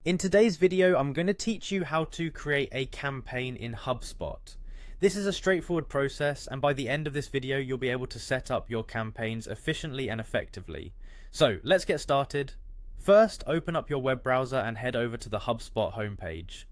In today's video, I'm going to teach you how to create a campaign in Hubspot. This is a straightforward process, and by the end of this video, you'll be able to set up your campaigns efficiently and effectively. So let's get started. First, open up your web browser and head over to the Hubspot homepage.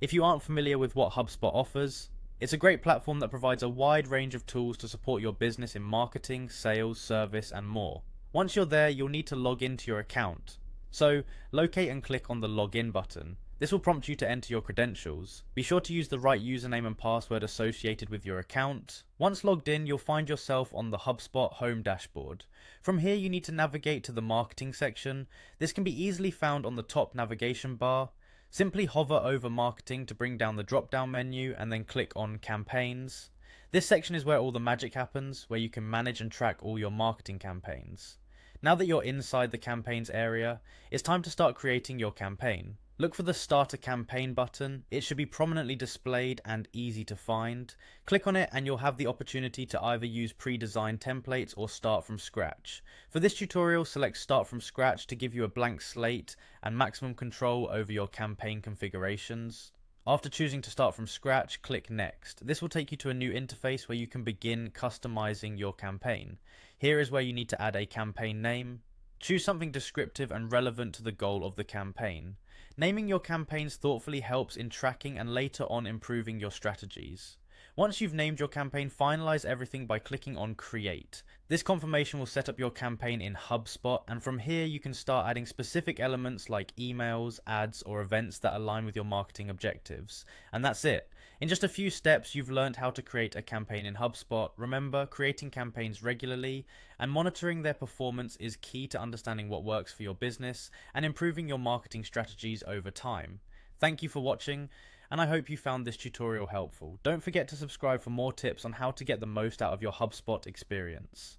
If you aren't familiar with what Hubspot offers, it's a great platform that provides a wide range of tools to support your business in marketing, sales, service, and more. Once you're there, you'll need to log into your account. So, locate and click on the login button. This will prompt you to enter your credentials. Be sure to use the right username and password associated with your account. Once logged in, you'll find yourself on the HubSpot home dashboard. From here, you need to navigate to the marketing section. This can be easily found on the top navigation bar. Simply hover over marketing to bring down the drop-down menu and then click on campaigns. This section is where all the magic happens, where you can manage and track all your marketing campaigns. Now that you're inside the campaigns area, it's time to start creating your campaign. Look for the Start a Campaign button. It should be prominently displayed and easy to find. Click on it and you'll have the opportunity to either use pre-designed templates or start from scratch. For this tutorial, select Start from Scratch to give you a blank slate and maximum control over your campaign configurations. After choosing to start from scratch, click Next. This will take you to a new interface where you can begin customizing your campaign. Here is where you need to add a campaign name. Choose something descriptive and relevant to the goal of the campaign. Naming your campaigns thoughtfully helps in tracking and later on improving your strategies. Once you've named your campaign, finalize everything by clicking on Create. This confirmation will set up your campaign in HubSpot, and from here you can start adding specific elements like emails, ads, or events that align with your marketing objectives. And that's it. In just a few steps, you've learned how to create a campaign in HubSpot. Remember, creating campaigns regularly and monitoring their performance is key to understanding what works for your business and improving your marketing strategies over time. Thank you for watching, and I hope you found this tutorial helpful. Don't forget to subscribe for more tips on how to get the most out of your HubSpot experience.